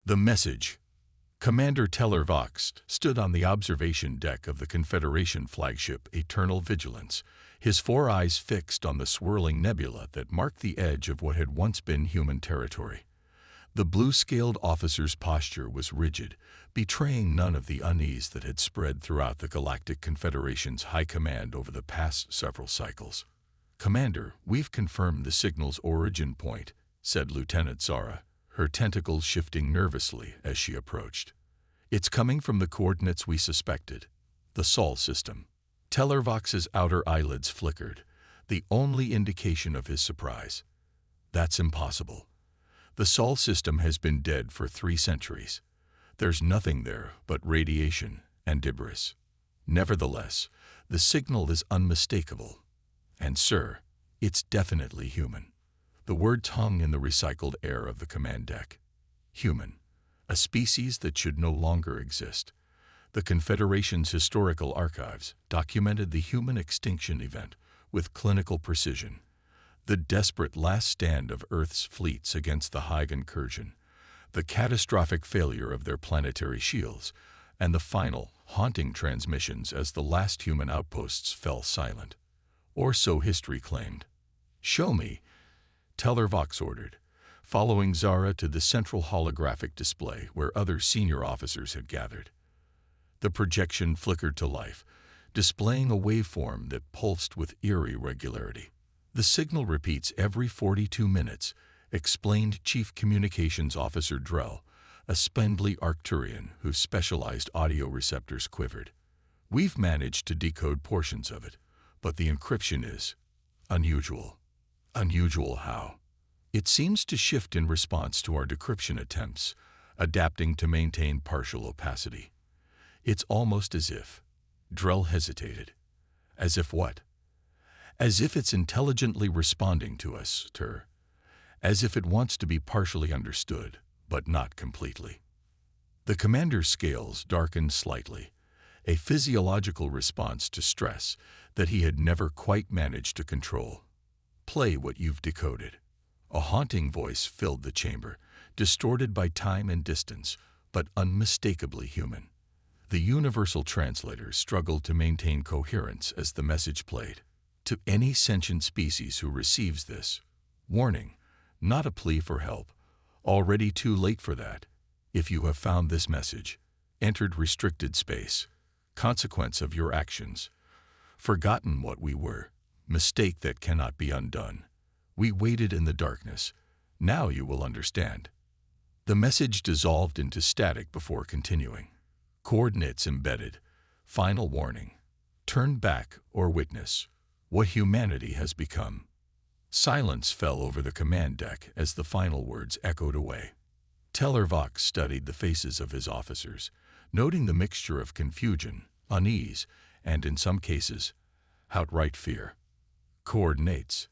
The message. Commander Teller Vox stood on the observation deck of the Confederation flagship Eternal Vigilance, his four eyes fixed on the swirling nebula that marked the edge of what had once been human territory. The blue-scaled officer's posture was rigid, betraying none of the unease that had spread throughout the Galactic Confederation's high command over the past several cycles. "Commander, we've confirmed the signal's origin point," said Lieutenant Zara, her tentacles shifting nervously as she approached. "It's coming from the coordinates we suspected, the Sol system." Teller Vox's outer eyelids flickered, the only indication of his surprise. "That's impossible. The Sol system has been dead for 3 centuries. There's nothing there but radiation and debris. Nevertheless, the signal is unmistakable. And, sir, it's definitely human." The words hung in the recycled air of the command deck. Human, a species that should no longer exist. The Confederation's historical archives documented the human extinction event with clinical precision. The desperate last stand of Earth's fleets against the Hive incursion, the catastrophic failure of their planetary shields, and the final, haunting transmissions as the last human outposts fell silent. Or so history claimed. "Show me," Teller Vox ordered, following Zara to the central holographic display where other senior officers had gathered. The projection flickered to life, displaying a waveform that pulsed with eerie regularity. "The signal repeats every 42 minutes, explained Chief Communications Officer Drell, a spindly Arcturian whose specialized audio receptors quivered. "We've managed to decode portions of it, but the encryption is unusual." "Unusual how?" "It seems to shift in response to our decryption attempts, adapting to maintain partial opacity. It's almost as if—" Drell hesitated. "As if what?" "As if it's intelligently responding to us, Ter. As if it wants to be partially understood, but not completely." The commander's scales darkened slightly, a physiological response to stress that he had never quite managed to control. "Play what you've decoded." A haunting voice filled the chamber, distorted by time and distance, but unmistakably human. The universal translator struggled to maintain coherence as the message played. "To any sentient species who receives this, warning, not a plea for help, already too late for that. If you have found this message, entered restricted space, consequence of your actions, forgotten what we were, mistake that cannot be undone. We waited in the darkness. Now you will understand." The message dissolved into static before continuing. Coordinates embedded. Final warning. Turn back or witness what humanity has become. Silence fell over the command deck as the final words echoed away. Teller Vox studied the faces of his officers, noting the mixture of confusion, unease, and in some cases, outright fear. "Coordinates?"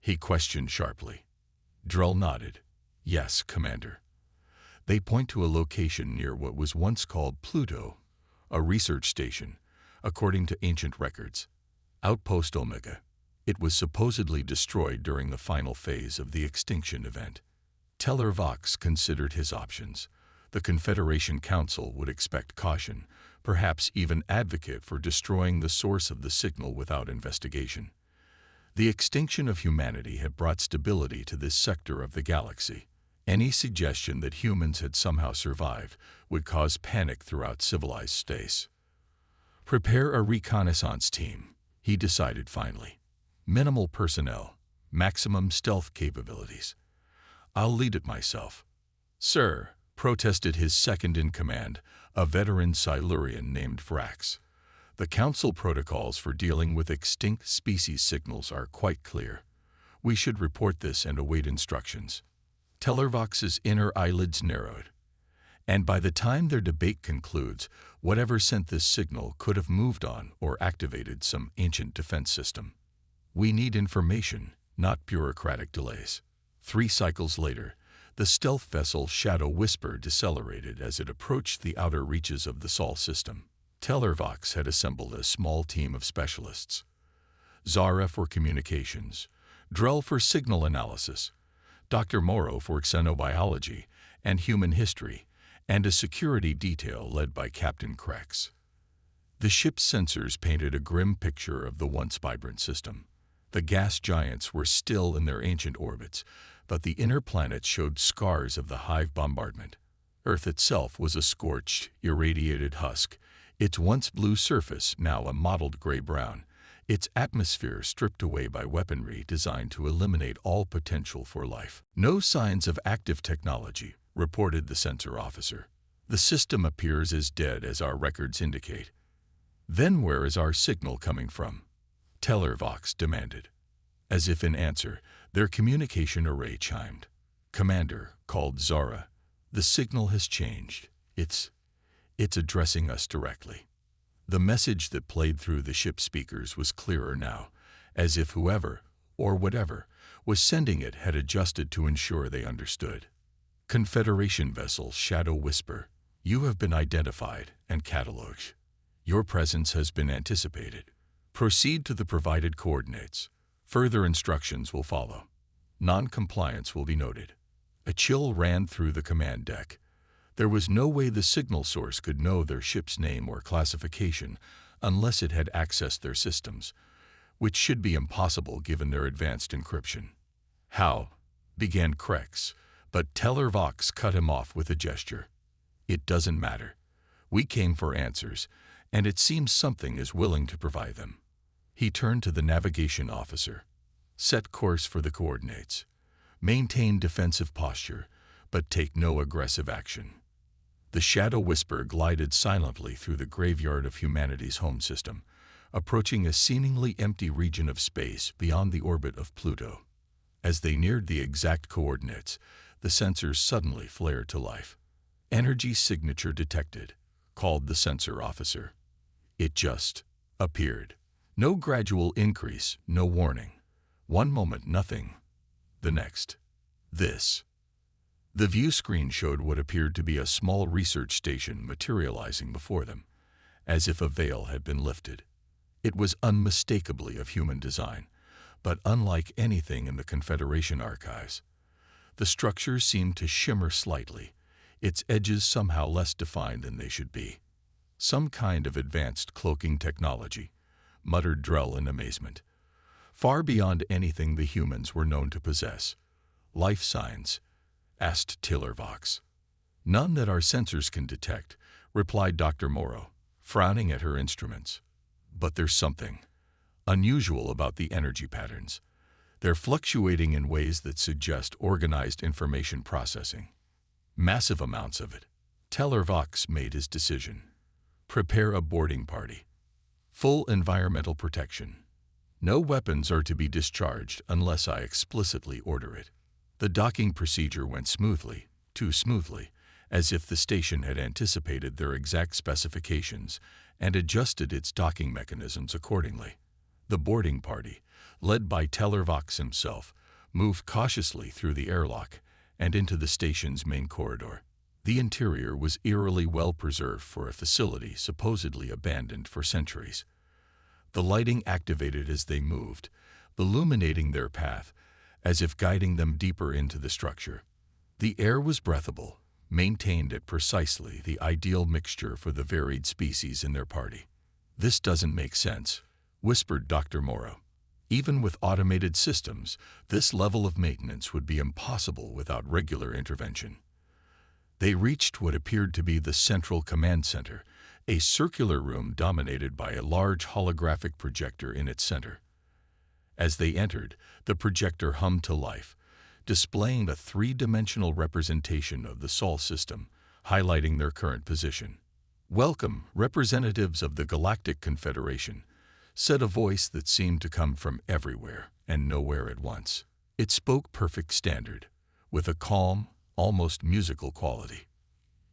he questioned sharply. Drell nodded. "Yes, Commander. They point to a location near what was once called Pluto, a research station, according to ancient records. Outpost Omega. It was supposedly destroyed during the final phase of the extinction event." Teller Vox considered his options. The Confederation Council would expect caution, perhaps even advocate for destroying the source of the signal without investigation. The extinction of humanity had brought stability to this sector of the galaxy. Any suggestion that humans had somehow survived would cause panic throughout civilized space. "Prepare a reconnaissance team," he decided finally. "Minimal personnel, maximum stealth capabilities. I'll lead it myself." "Sir," protested his second-in-command, a veteran Silurian named Vrax. "The Council protocols for dealing with extinct species signals are quite clear. We should report this and await instructions." Teller Vox's inner eyelids narrowed. "And by the time their debate concludes, whatever sent this signal could have moved on or activated some ancient defense system. We need information, not bureaucratic delays." 3 cycles later, the stealth vessel Shadow Whisper decelerated as it approached the outer reaches of the Sol system. Teller Vox had assembled a small team of specialists. Zara for communications, Drell for signal analysis, Dr. Morrow for xenobiology and human history, and a security detail led by Captain Krex. The ship's sensors painted a grim picture of the once vibrant system. The gas giants were still in their ancient orbits, but the inner planets showed scars of the hive bombardment. Earth itself was a scorched, irradiated husk, its once blue surface now a mottled gray-brown, its atmosphere stripped away by weaponry designed to eliminate all potential for life. "No signs of active technology," reported the sensor officer. "The system appears as dead as our records indicate." "Then where is our signal coming from?" Tellervox demanded. As if in answer, their communication array chimed. "Commander," called Zara, "the signal has changed. It's addressing us directly." The message that played through the ship speakers was clearer now, as if whoever, or whatever, was sending it had adjusted to ensure they understood. "Confederation vessel Shadow Whisper, you have been identified and catalogued. Your presence has been anticipated. Proceed to the provided coordinates. Further instructions will follow. Non-compliance will be noted." A chill ran through the command deck. There was no way the signal source could know their ship's name or classification unless it had accessed their systems, which should be impossible given their advanced encryption. "How?" began Krex, but Tellervox cut him off with a gesture. "It doesn't matter. We came for answers, and it seems something is willing to provide them." He turned to the navigation officer. "Set course for the coordinates. Maintain defensive posture, but take no aggressive action." The Shadow Whisper glided silently through the graveyard of humanity's home system, approaching a seemingly empty region of space beyond the orbit of Pluto. As they neared the exact coordinates, the sensors suddenly flared to life. "Energy signature detected," called the sensor officer. It just appeared. No gradual increase, no warning. One moment nothing. The next, this. The view screen showed what appeared to be a small research station materializing before them, as if a veil had been lifted. It was unmistakably of human design, but unlike anything in the Confederation archives. The structure seemed to shimmer slightly, its edges somehow less defined than they should be. "Some kind of advanced cloaking technology," muttered Drell in amazement. "Far beyond anything the humans were known to possess." "Life signs?" asked Tellervox. "None that our sensors can detect," replied Dr. Morrow, frowning at her instruments. "But there's something unusual about the energy patterns. They're fluctuating in ways that suggest organized information processing. Massive amounts of it." Tellervox made his decision. "Prepare a boarding party. Full environmental protection. No weapons are to be discharged unless I explicitly order it." The docking procedure went smoothly, too smoothly, as if the station had anticipated their exact specifications and adjusted its docking mechanisms accordingly. The boarding party, led by Tellervox himself, moved cautiously through the airlock and into the station's main corridor. The interior was eerily well preserved for a facility supposedly abandoned for centuries. The lighting activated as they moved, illuminating their path, as if guiding them deeper into the structure. The air was breathable, maintained at precisely the ideal mixture for the varied species in their party. "This doesn't make sense," whispered Dr. Morrow. "Even with automated systems, this level of maintenance would be impossible without regular intervention." They reached what appeared to be the central command center, a circular room dominated by a large holographic projector in its center. As they entered, the projector hummed to life, displaying a three-dimensional representation of the Sol system, highlighting their current position. "Welcome, representatives of the Galactic Confederation," said a voice that seemed to come from everywhere and nowhere at once. It spoke perfect standard, with a calm, almost musical quality.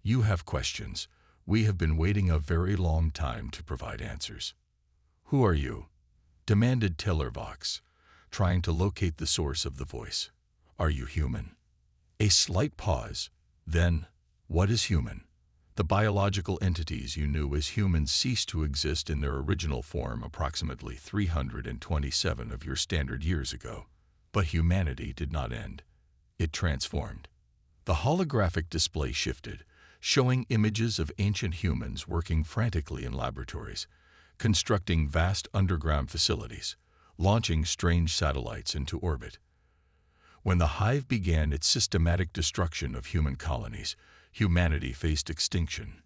"You have questions. We have been waiting a very long time to provide answers." "Who are you?" demanded Tellervox, trying to locate the source of the voice. "Are you human?" A slight pause. Then, "What is human?" "The biological entities you knew as humans ceased to exist in their original form approximately 327 of your standard years ago. But humanity did not end. It transformed." The holographic display shifted, showing images of ancient humans working frantically in laboratories, constructing vast underground facilities, launching strange satellites into orbit. When the hive began its systematic destruction of human colonies, humanity faced extinction.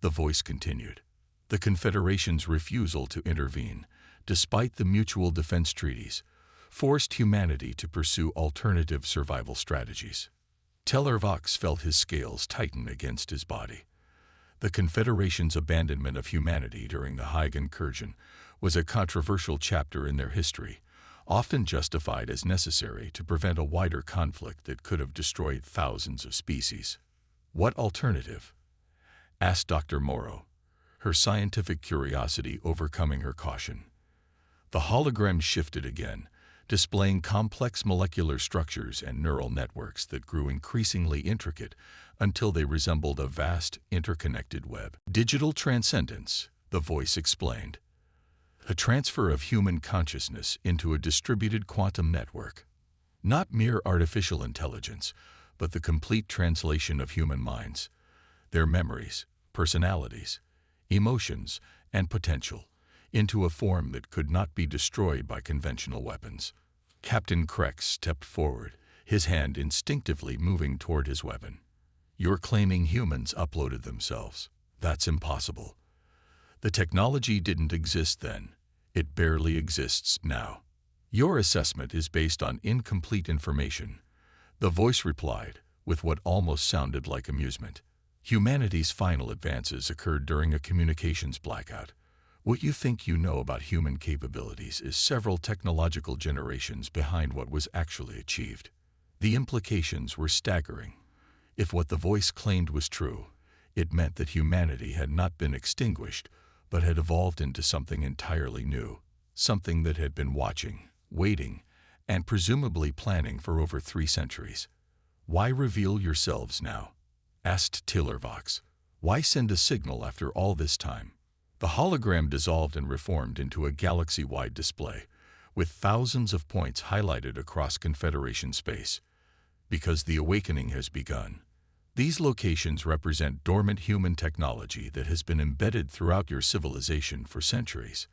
The voice continued. The Confederation's refusal to intervene, despite the mutual defense treaties, forced humanity to pursue alternative survival strategies. Tellervox felt his scales tighten against his body. The Confederation's abandonment of humanity during the Hague incursion was a controversial chapter in their history, often justified as necessary to prevent a wider conflict that could have destroyed thousands of species. What alternative? Asked Dr. Morrow, her scientific curiosity overcoming her caution. The hologram shifted again, displaying complex molecular structures and neural networks that grew increasingly intricate until they resembled a vast, interconnected web. Digital transcendence, the voice explained. A transfer of human consciousness into a distributed quantum network. Not mere artificial intelligence, but the complete translation of human minds, their memories, personalities, emotions, and potential, into a form that could not be destroyed by conventional weapons. Captain Krex stepped forward, his hand instinctively moving toward his weapon. You're claiming humans uploaded themselves. That's impossible. The technology didn't exist then. It barely exists now. Your assessment is based on incomplete information, the voice replied, with what almost sounded like amusement. Humanity's final advances occurred during a communications blackout. What you think you know about human capabilities is several technological generations behind what was actually achieved. The implications were staggering. If what the voice claimed was true, it meant that humanity had not been extinguished, but had evolved into something entirely new, something that had been watching, waiting, and presumably planning for over 3 centuries. Why reveal yourselves now? Asked Tellervox. Why send a signal after all this time? The hologram dissolved and reformed into a galaxy-wide display, with thousands of points highlighted across Confederation space. Because the awakening has begun. These locations represent dormant human technology that has been embedded throughout your civilization for centuries.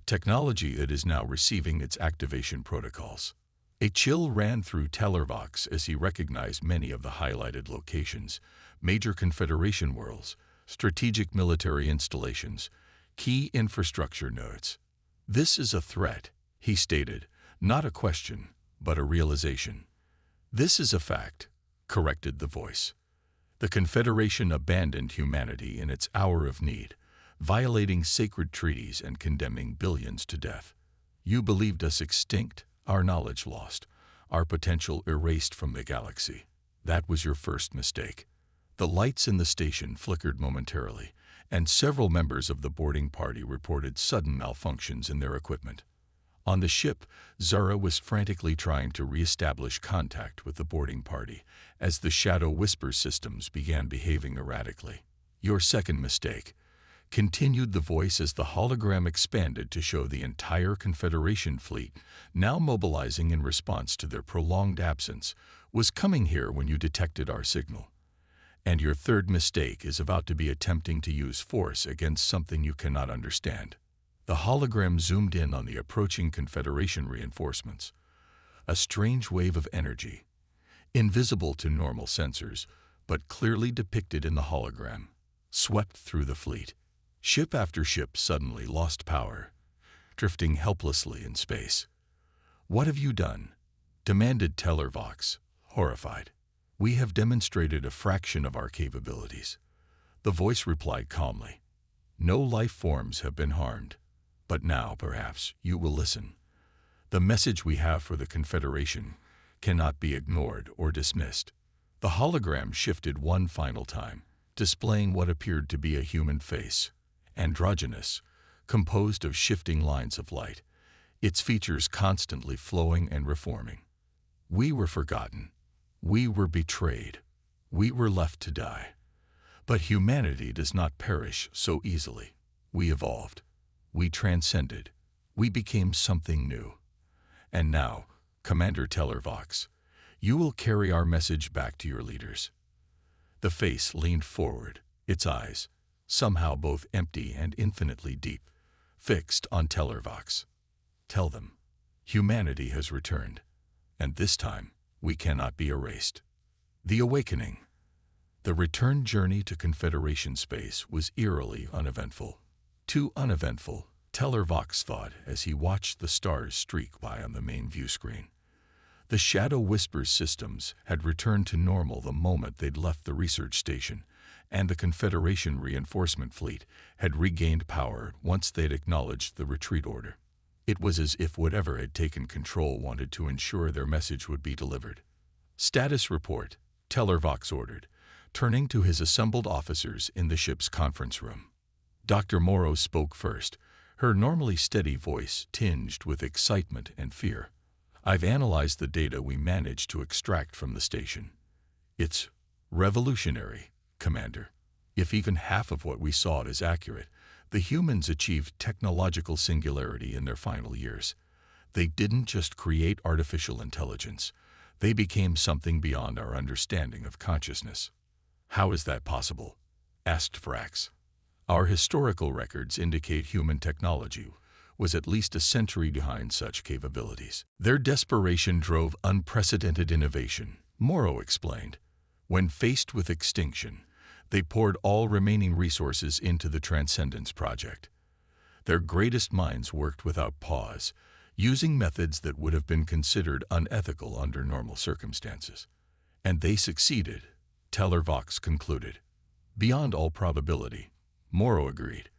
Technology that is now receiving its activation protocols. A chill ran through Tellervox as he recognized many of the highlighted locations, major Confederation worlds, strategic military installations, key infrastructure nodes. This is a threat, he stated, not a question, but a realization. This is a fact, corrected the voice. The Confederation abandoned humanity in its hour of need, violating sacred treaties and condemning billions to death. You believed us extinct, our knowledge lost, our potential erased from the galaxy. That was your first mistake. The lights in the station flickered momentarily, and several members of the boarding party reported sudden malfunctions in their equipment. On the ship, Zara was frantically trying to re-establish contact with the boarding party as the Shadow Whisper systems began behaving erratically. Your second mistake, continued the voice as the hologram expanded to show the entire Confederation fleet, now mobilizing in response to their prolonged absence, was coming here when you detected our signal. And your third mistake is about to be attempting to use force against something you cannot understand. The hologram zoomed in on the approaching Confederation reinforcements. A strange wave of energy, invisible to normal sensors, but clearly depicted in the hologram, swept through the fleet. Ship after ship suddenly lost power, drifting helplessly in space. What have you done? Demanded Tellervox, horrified. We have demonstrated a fraction of our capabilities. The voice replied calmly. No life forms have been harmed. But now, perhaps, you will listen. The message we have for the Confederation cannot be ignored or dismissed. The hologram shifted one final time, displaying what appeared to be a human face, androgynous, composed of shifting lines of light, its features constantly flowing and reforming. We were forgotten. We were betrayed. We were left to die. But humanity does not perish so easily. We evolved. We transcended. We became something new. And now, Commander Tellervox, you will carry our message back to your leaders. The face leaned forward, its eyes, somehow both empty and infinitely deep, fixed on Tellervox. Tell them, humanity has returned, and this time we cannot be erased. The awakening. The return journey to Confederation space was eerily uneventful. Too uneventful, Tellervox thought as he watched the stars streak by on the main view screen. The Shadow Whisper's systems had returned to normal the moment they'd left the research station, and the Confederation reinforcement fleet had regained power once they'd acknowledged the retreat order. It was as if whatever had taken control wanted to ensure their message would be delivered. Status report, Tellervox ordered, turning to his assembled officers in the ship's conference room. Dr. Morrow spoke first, her normally steady voice tinged with excitement and fear. I've analyzed the data we managed to extract from the station. It's revolutionary, Commander. If even half of what we saw is accurate, the humans achieved technological singularity in their final years. They didn't just create artificial intelligence. They became something beyond our understanding of consciousness. How is that possible? Asked Frax. Our historical records indicate human technology was at least a century behind such capabilities. Their desperation drove unprecedented innovation, Morrow explained. When faced with extinction, they poured all remaining resources into the Transcendence Project. Their greatest minds worked without pause, using methods that would have been considered unethical under normal circumstances. And they succeeded, Tellervox concluded. Beyond all probability, Morrow agreed.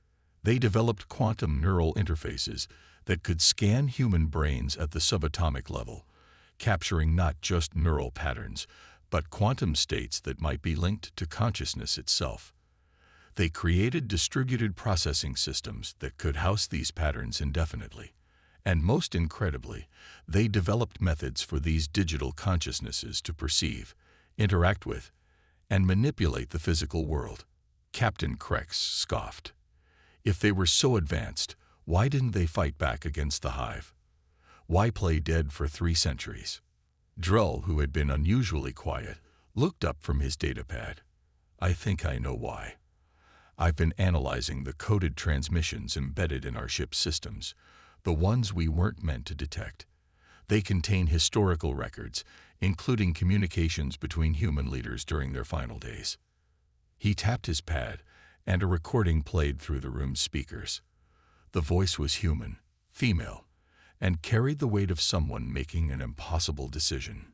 They developed quantum neural interfaces that could scan human brains at the subatomic level, capturing not just neural patterns, but quantum states that might be linked to consciousness itself. They created distributed processing systems that could house these patterns indefinitely. And most incredibly, they developed methods for these digital consciousnesses to perceive, interact with, and manipulate the physical world. Captain Krex scoffed. If they were so advanced, why didn't they fight back against the Hive? Why play dead for 3 centuries? Drull, who had been unusually quiet, looked up from his datapad. I think I know why. I've been analyzing the coded transmissions embedded in our ship's systems, the ones we weren't meant to detect. They contain historical records, including communications between human leaders during their final days. He tapped his pad, and a recording played through the room's speakers. The voice was human, female, and carried the weight of someone making an impossible decision.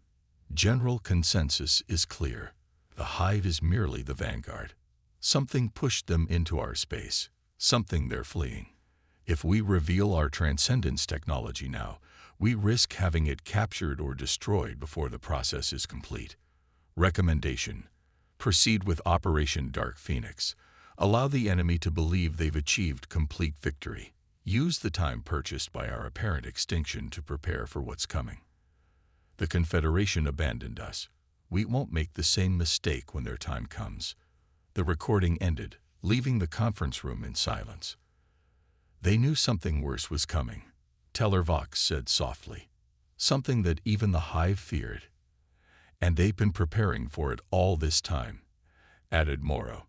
General consensus is clear. The Hive is merely the vanguard. Something pushed them into our space, something they're fleeing. If we reveal our transcendence technology now, we risk having it captured or destroyed before the process is complete. Recommendation: proceed with Operation Dark Phoenix. Allow the enemy to believe they've achieved complete victory. Use the time purchased by our apparent extinction to prepare for what's coming. The Confederation abandoned us. We won't make the same mistake when their time comes. The recording ended, leaving the conference room in silence. They knew something worse was coming, Tellervox said softly. Something that even the Hive feared. And they've been preparing for it all this time, added Morrow.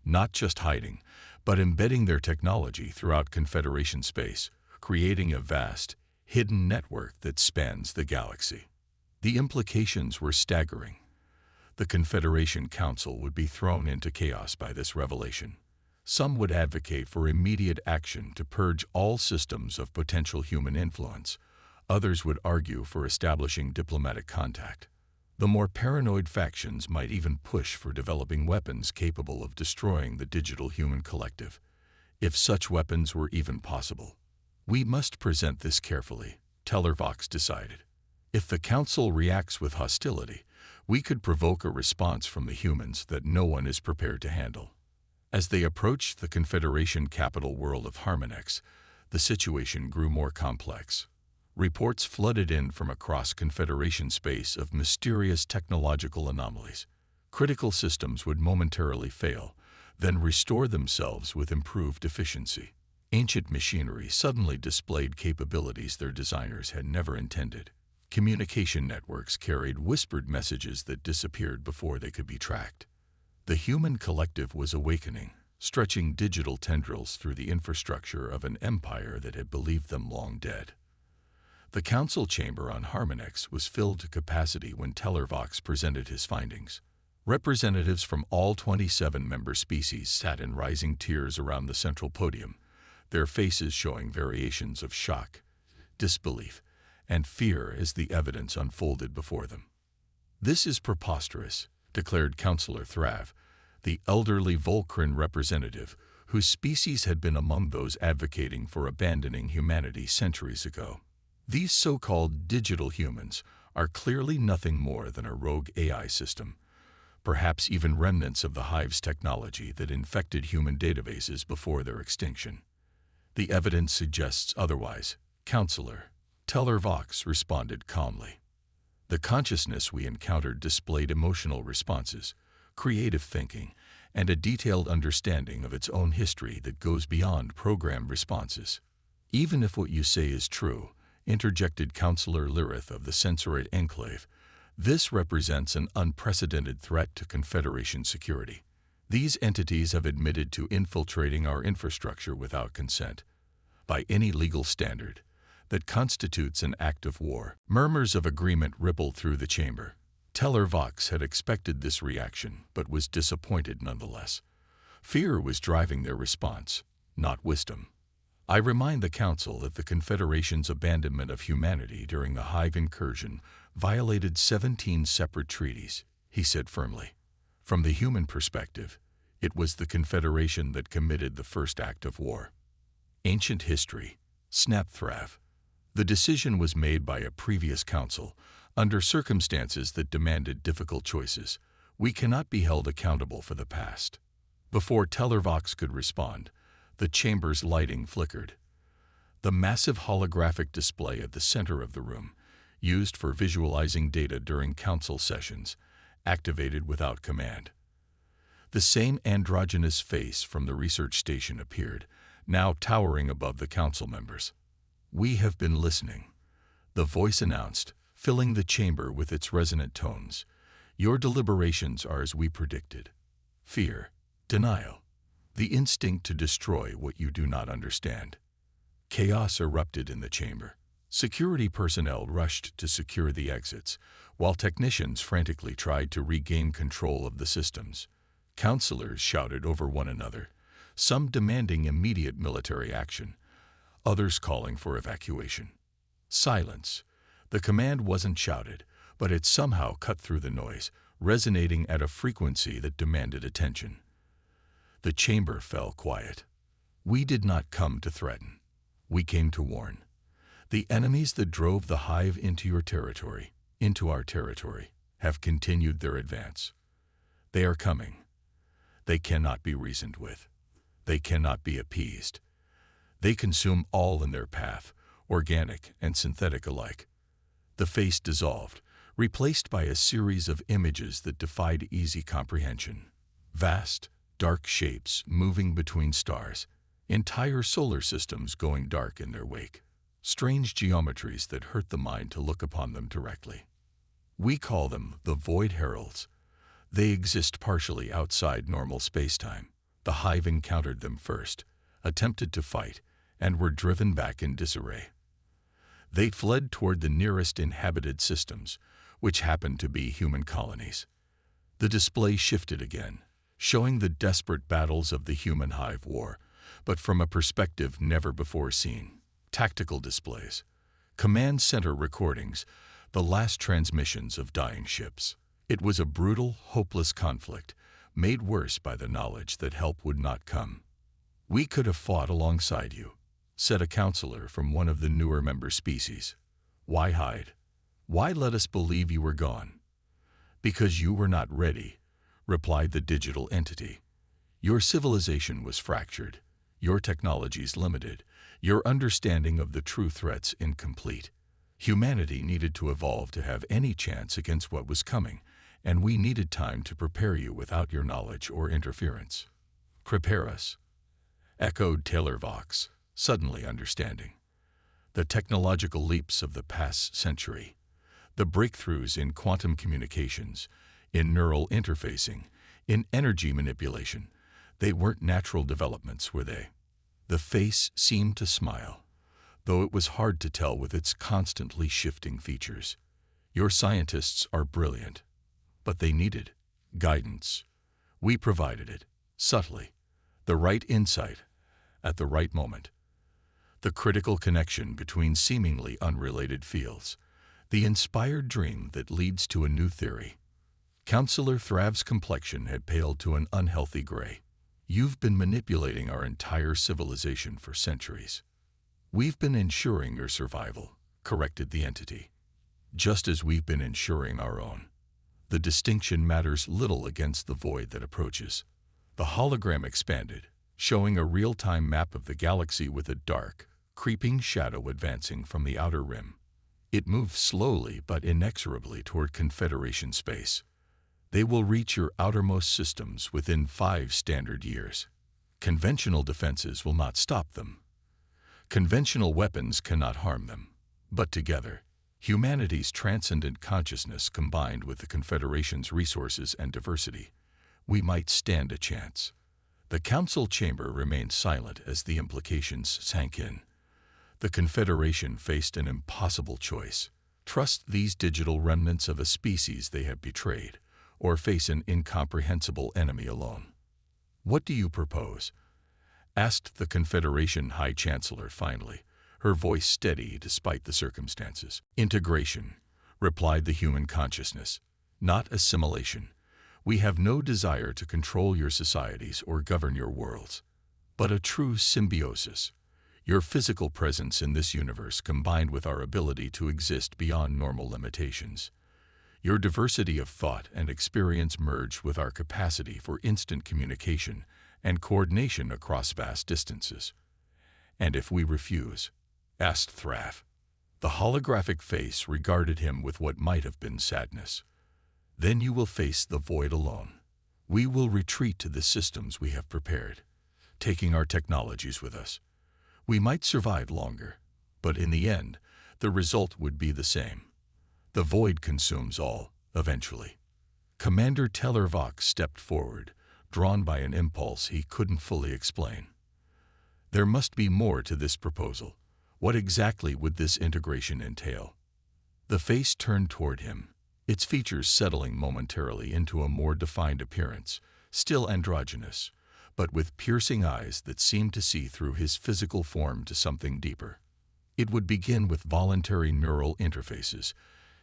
Not just hiding, but embedding their technology throughout Confederation space, creating a vast, hidden network that spans the galaxy. The implications were staggering. The Confederation Council would be thrown into chaos by this revelation. Some would advocate for immediate action to purge all systems of potential human influence. Others would argue for establishing diplomatic contact. The more paranoid factions might even push for developing weapons capable of destroying the digital human collective, if such weapons were even possible. We must present this carefully, Tellervox decided. If the Council reacts with hostility, we could provoke a response from the humans that no one is prepared to handle. As they approached the Confederation capital world of Harmonex, the situation grew more complex. Reports flooded in from across Confederation space of mysterious technological anomalies. Critical systems would momentarily fail, then restore themselves with improved efficiency. Ancient machinery suddenly displayed capabilities their designers had never intended. Communication networks carried whispered messages that disappeared before they could be tracked. The human collective was awakening, stretching digital tendrils through the infrastructure of an empire that had believed them long dead. The council chamber on Harmonex was filled to capacity when Tellervox presented his findings. Representatives from all 27 member species sat in rising tiers around the central podium, their faces showing variations of shock, disbelief, and fear as the evidence unfolded before them. "This is preposterous," declared Councillor Thrav, the elderly Volcran representative, whose species had been among those advocating for abandoning humanity centuries ago. "These so-called digital humans are clearly nothing more than a rogue AI system, perhaps even remnants of the Hive's technology that infected human databases before their extinction. The evidence suggests otherwise, Councillor," Tellervox responded calmly. "The consciousness we encountered displayed emotional responses, creative thinking, and a detailed understanding of its own history that goes beyond programmed responses." "Even if what you say is true," interjected Councillor Lirith of the Sensorate Enclave, "this represents an unprecedented threat to Confederation security. These entities have admitted to infiltrating our infrastructure without consent. By any legal standard, that constitutes an act of war." Murmurs of agreement rippled through the chamber. Tellervox had expected this reaction, but was disappointed nonetheless. Fear was driving their response, not wisdom. "I remind the Council that the Confederation's abandonment of humanity during the Hive incursion violated 17 separate treaties," he said firmly. "From the human perspective, it was the Confederation that committed the first act of war." "Ancient history," snapped Thrav. "The decision was made by a previous council, under circumstances that demanded difficult choices. We cannot be held accountable for the past." Before Tellervox could respond, the chamber's lighting flickered. The massive holographic display at the center of the room, used for visualizing data during council sessions, activated without command. The same androgynous face from the research station appeared, now towering above the council members. "We have been listening," the voice announced, filling the chamber with its resonant tones. "Your deliberations are as we predicted. Fear, denial, the instinct to destroy what you do not understand." Chaos erupted in the chamber. Security personnel rushed to secure the exits, while technicians frantically tried to regain control of the systems. Councillors shouted over one another, some demanding immediate military action, others calling for evacuation. Silence. The command wasn't shouted, but it somehow cut through the noise, resonating at a frequency that demanded attention. The chamber fell quiet. "We did not come to threaten. We came to warn. The enemies that drove the Hive into your territory, into our territory, have continued their advance. They are coming. They cannot be reasoned with. They cannot be appeased. They consume all in their path, organic and synthetic alike." The face dissolved, replaced by a series of images that defied easy comprehension. Vast, dark shapes moving between stars, entire solar systems going dark in their wake. Strange geometries that hurt the mind to look upon them directly. "We call them the Void Heralds. They exist partially outside normal spacetime. The Hive encountered them first, attempted to fight, and were driven back in disarray. They fled toward the nearest inhabited systems, which happened to be human colonies." The display shifted again, showing the desperate battles of the human Hive war, but from a perspective never before seen. Tactical displays, command center recordings, the last transmissions of dying ships. It was a brutal, hopeless conflict, made worse by the knowledge that help would not come. "We could have fought alongside you," said a councillor from one of the newer member species. "Why hide? Why let us believe you were gone?" "Because you were not ready," replied the digital entity. "Your civilization was fractured, your technologies limited, your understanding of the true threats incomplete. Humanity needed to evolve to have any chance against what was coming, and we needed time to prepare you without your knowledge or interference." "Prepare us," echoed Tellervox, suddenly understanding. The technological leaps of the past century, the breakthroughs in quantum communications, in neural interfacing, In energy manipulation, they weren't natural developments, were they? The face seemed to smile, though it was hard to tell with its constantly shifting features. Your scientists are brilliant, but they needed guidance. We provided it, subtly, the right insight, at the right moment. The critical connection between seemingly unrelated fields, the inspired dream that leads to a new theory. Counselor Thrav's complexion had paled to an unhealthy gray. You've been manipulating our entire civilization for centuries. We've been ensuring your survival, corrected the entity, just as we've been ensuring our own. The distinction matters little against the void that approaches. The hologram expanded, showing a real-time map of the galaxy with a dark, creeping shadow advancing from the outer rim. It moved slowly but inexorably toward Confederation space. They will reach your outermost systems within 5 standard years. Conventional defenses will not stop them. Conventional weapons cannot harm them. But together, humanity's transcendent consciousness combined with the Confederation's resources and diversity, we might stand a chance. The council chamber remained silent as the implications sank in. The Confederation faced an impossible choice: trust these digital remnants of a species they have betrayed, or face an incomprehensible enemy alone. What do you propose? Asked the Confederation High Chancellor finally, her voice steady despite the circumstances. Integration, replied the human consciousness, not assimilation. We have no desire to control your societies or govern your worlds, but a true symbiosis. Your physical presence in this universe combined with our ability to exist beyond normal limitations. Your diversity of thought and experience merged with our capacity for instant communication and coordination across vast distances. And if we refuse? Asked Thrav. The holographic face regarded him with what might have been sadness. Then you will face the void alone. We will retreat to the systems we have prepared, taking our technologies with us. We might survive longer, but in the end, the result would be the same. The void consumes all, eventually. Commander Teller Vox stepped forward, drawn by an impulse he couldn't fully explain. There must be more to this proposal. What exactly would this integration entail? The face turned toward him, its features settling momentarily into a more defined appearance, still androgynous, but with piercing eyes that seemed to see through his physical form to something deeper. It would begin with voluntary neural interfaces,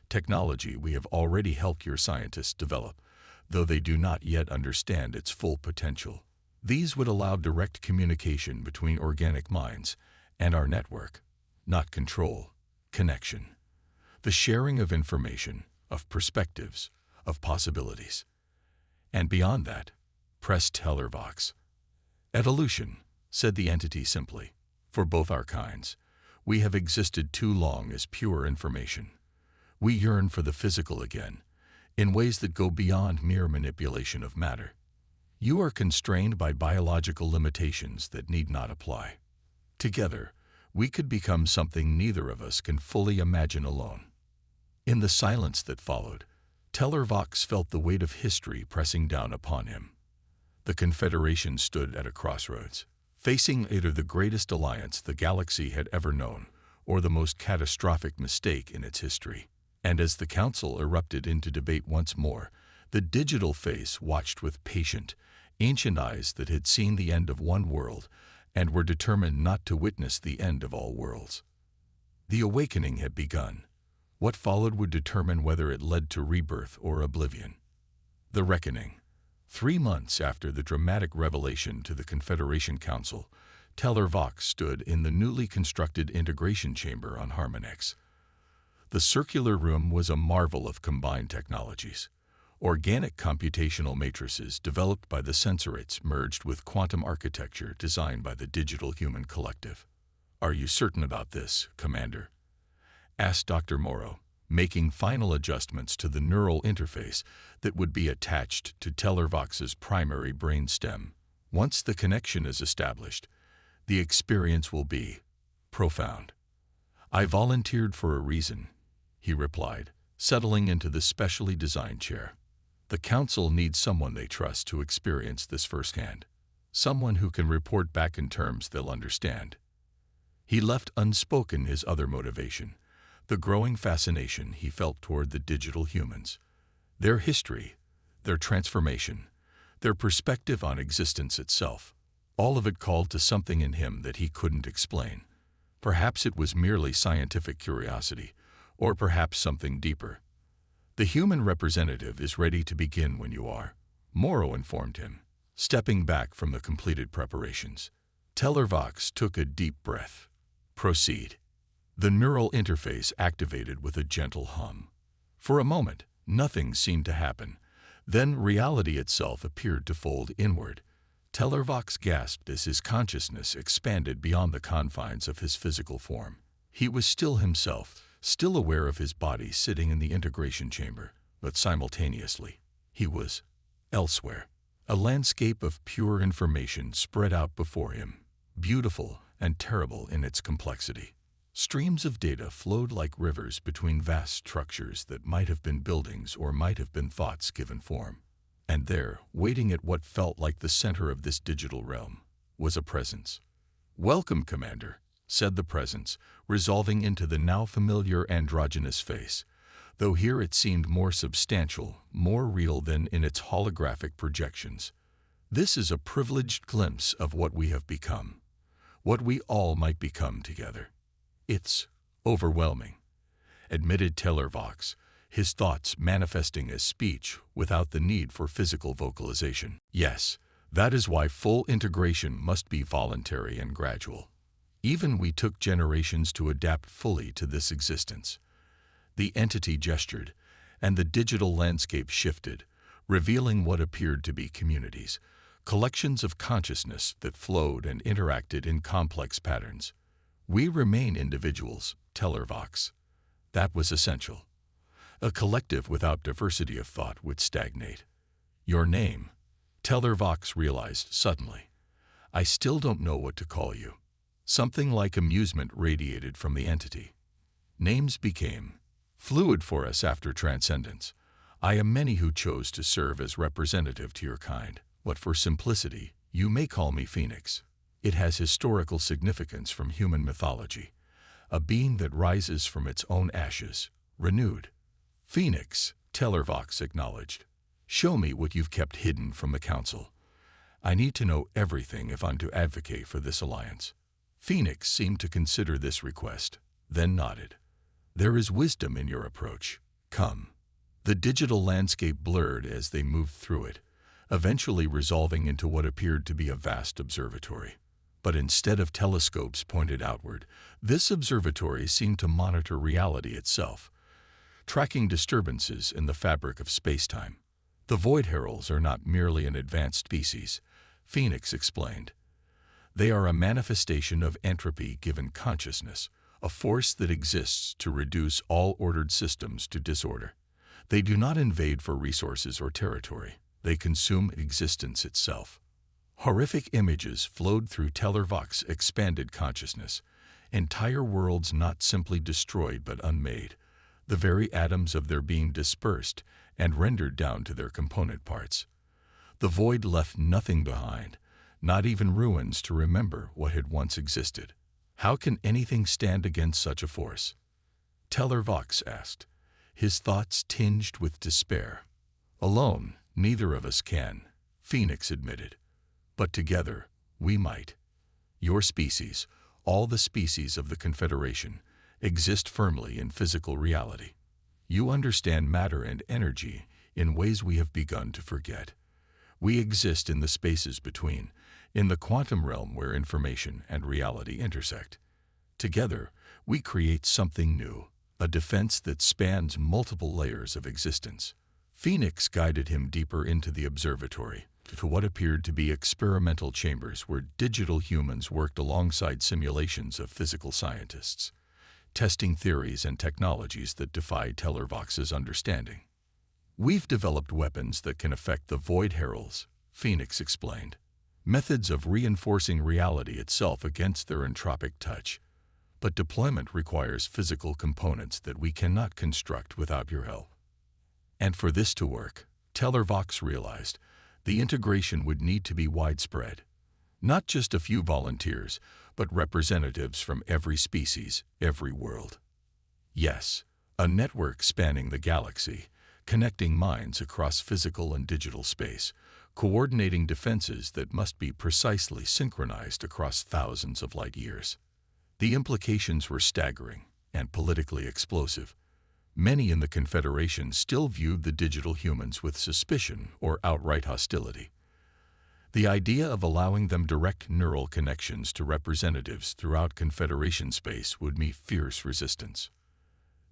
technology we have already helped your scientists develop, though they do not yet understand its full potential. These would allow direct communication between organic minds and our network, not control, connection. The sharing of information, of perspectives, of possibilities. And beyond that, pressed Teller Vox. Evolution, said the entity simply, for both our kinds. We have existed too long as pure information. We yearn for the physical again, in ways that go beyond mere manipulation of matter. You are constrained by biological limitations that need not apply. Together, we could become something neither of us can fully imagine alone. In the silence that followed, Teller Vox felt the weight of history pressing down upon him. The Confederation stood at a crossroads, facing either the greatest alliance the galaxy had ever known, or the most catastrophic mistake in its history. And as the council erupted into debate once more, the digital face watched with patient, ancient eyes that had seen the end of one world and were determined not to witness the end of all worlds. The awakening had begun. What followed would determine whether it led to rebirth or oblivion. The reckoning. 3 months after the dramatic revelation to the Confederation Council, Teller Vox stood in the newly constructed integration chamber on Harmonex. The circular room was a marvel of combined technologies. Organic computational matrices developed by the sensorites merged with quantum architecture designed by the digital human collective. Are you certain about this, Commander? Asked Dr. Morrow, making final adjustments to the neural interface that would be attached to Teller Vox's primary brain stem. Once the connection is established, the experience will be profound. I volunteered for a reason, he replied, settling into the specially designed chair. The Council needs someone they trust to experience this firsthand. Someone who can report back in terms they'll understand. He left unspoken his other motivation, the growing fascination he felt toward the digital humans. Their history, their transformation, their perspective on existence itself. All of it called to something in him that he couldn't explain. Perhaps it was merely scientific curiosity, or perhaps something deeper. The human representative is ready to begin when you are, Morrow informed him, stepping back from the completed preparations. Teller Vox took a deep breath. Proceed. The neural interface activated with a gentle hum. For a moment, nothing seemed to happen. Then reality itself appeared to fold inward. Teller Vox gasped as his consciousness expanded beyond the confines of his physical form. He was still himself, still aware of his body sitting in the integration chamber, but simultaneously, he was elsewhere. A landscape of pure information spread out before him, beautiful and terrible in its complexity. Streams of data flowed like rivers between vast structures that might have been buildings or might have been thoughts given form. And there, waiting at what felt like the center of this digital realm, was a presence. "Welcome, Commander," said the presence, resolving into the now familiar androgynous face, though here it seemed more substantial, more real than in its holographic projections. "This is a privileged glimpse of what we have become, what we all might become together." "It's overwhelming," admitted Teller Vox, his thoughts manifesting as speech without the need for physical vocalization. "Yes, that is why full integration must be voluntary and gradual. Even we took generations to adapt fully to this existence." The entity gestured, and the digital landscape shifted, revealing what appeared to be communities, collections of consciousness that flowed and interacted in complex patterns. "We remain individuals, Teller Vox." That was essential. A collective without diversity of thought would stagnate. "Your name," Teller Vox realized suddenly. "I still don't know what to call you." Something like amusement radiated from the entity. Names became fluid for us after transcendence. I am many who chose to serve as representative to your kind. But for simplicity, you may call me Phoenix. It has historical significance from human mythology, a being that rises from its own ashes, renewed. "Phoenix," Teller Vox acknowledged. "Show me what you've kept hidden from the Council. I need to know everything if I'm to advocate for this alliance." Phoenix seemed to consider this request, then nodded. "There is wisdom in your approach. Come." The digital landscape blurred as they moved through it, eventually resolving into what appeared to be a vast observatory. But instead of telescopes pointed outward, this observatory seemed to monitor reality itself, tracking disturbances in the fabric of space-time. "The Void Heralds are not merely an advanced species," Phoenix explained. "They are a manifestation of entropy given consciousness, a force that exists to reduce all ordered systems to disorder. They do not invade for resources or territory. They consume existence itself." Horrific images flowed through Teller Vox's expanded consciousness. Entire worlds not simply destroyed but unmade, the very atoms of their being dispersed and rendered down to their component parts. The void left nothing behind, not even ruins to remember what had once existed. "How can anything stand against such a force?" Teller Vox asked, his thoughts tinged with despair. "Alone, neither of us can," Phoenix admitted. "But together, we might. Your species, all the species of the Confederation, exist firmly in physical reality. You understand matter and energy in ways we have begun to forget. We exist in the spaces between, in the quantum realm where information and reality intersect. Together, we create something new, a defense that spans multiple layers of existence." Phoenix guided him deeper into the observatory, to what appeared to be experimental chambers where digital humans worked alongside simulations of physical scientists, testing theories and technologies that defied Teller Vox's understanding. "We've developed weapons that can affect the Void Heralds," Phoenix explained. "Methods of reinforcing reality itself against their entropic touch. But deployment requires physical components that we cannot construct without your help. And for this to work," Tellervox realized the integration would need to be widespread. Not just a few volunteers, but representatives from every species, every world. Yes, a network spanning the galaxy, connecting minds across physical and digital space, coordinating defenses that must be precisely synchronized across thousands of light years. The implications were staggering and politically explosive. Many in the Confederation still viewed the digital humans with suspicion or outright hostility. The idea of allowing them direct neural connections to representatives throughout Confederation space would meet fierce resistance.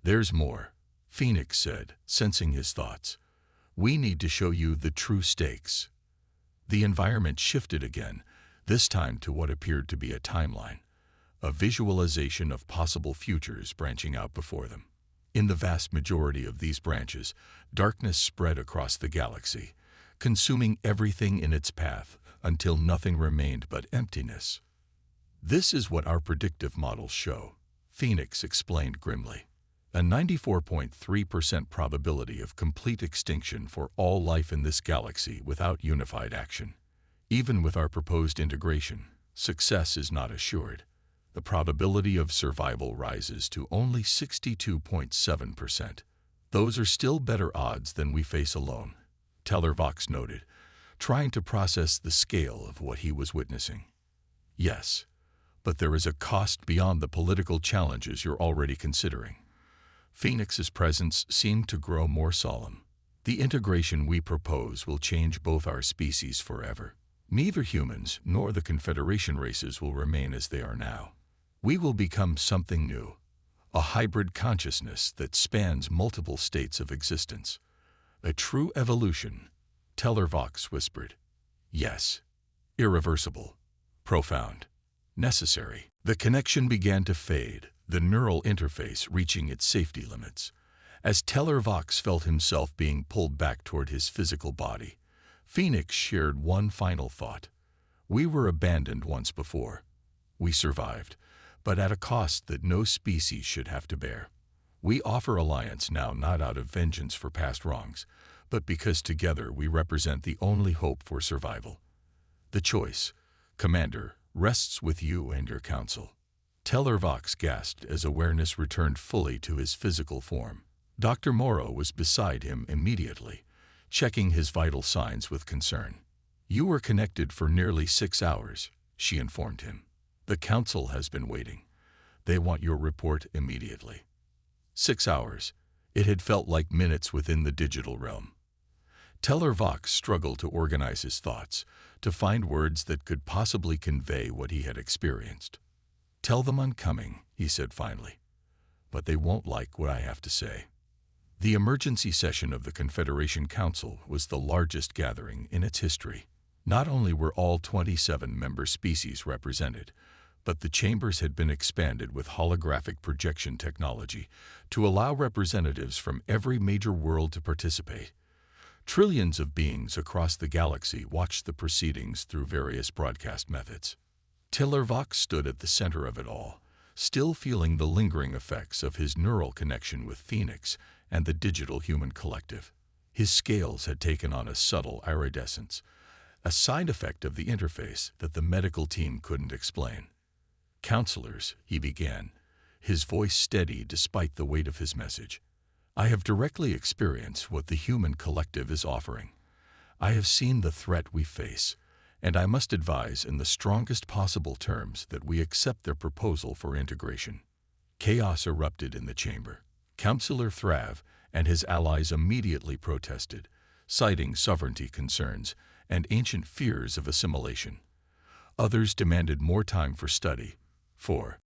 "There's more," Phoenix said, sensing his thoughts. "We need to show you the true stakes." The environment shifted again, this time to what appeared to be a timeline, a visualization of possible futures branching out before them. In the vast majority of these branches, darkness spread across the galaxy, consuming everything in its path until nothing remained but emptiness. "This is what our predictive models show," Phoenix explained grimly. "A 94.3% probability of complete extinction for all life in this galaxy without unified action. Even with our proposed integration, success is not assured. The probability of survival rises to only 62.7%. Those are still better odds than we face alone," Tellervox noted, trying to process the scale of what he was witnessing. "Yes, but there is a cost beyond the political challenges you're already considering." Phoenix's presence seemed to grow more solemn. "The integration we propose will change both our species forever. Neither humans nor the Confederation races will remain as they are now. We will become something new, a hybrid consciousness that spans multiple states of existence. A true evolution," Tellervox whispered. "Yes, irreversible, profound, necessary." The connection began to fade, the neural interface reaching its safety limits. As Tellervox felt himself being pulled back toward his physical body, Phoenix shared one final thought. "We were abandoned once before. We survived, but at a cost that no species should have to bear. We offer alliance now not out of vengeance for past wrongs, but because together we represent the only hope for survival. The choice, Commander, rests with you and your council." Tellervox gasped as awareness returned fully to his physical form. Dr. Morrow was beside him immediately, checking his vital signs with concern. "You were connected for nearly 6 hours, she informed him. "The council has been waiting. They want your report immediately." 6 hours. It had felt like minutes within the digital realm. Tellervox struggled to organize his thoughts, to find words that could possibly convey what he had experienced. "Tell them I'm coming," he said finally. "But they won't like what I have to say." The emergency session of the Confederation Council was the largest gathering in its history. Not only were all 27 member species represented, but the chambers had been expanded with holographic projection technology to allow representatives from every major world to participate. Trillions of beings across the galaxy watched the proceedings through various broadcast methods. Tellervox stood at the center of it all, still feeling the lingering effects of his neural connection with Phoenix and the digital human collective. His scales had taken on a subtle iridescence, a side effect of the interface that the medical team couldn't explain. "Counselors," he began, his voice steady despite the weight of his message. "I have directly experienced what the human collective is offering. I have seen the threat we face, and I must advise in the strongest possible terms that we accept their proposal for integration." Chaos erupted in the chamber. Councillor Thrav and his allies immediately protested, citing sovereignty concerns and ancient fears of assimilation. Others demanded more time for study, for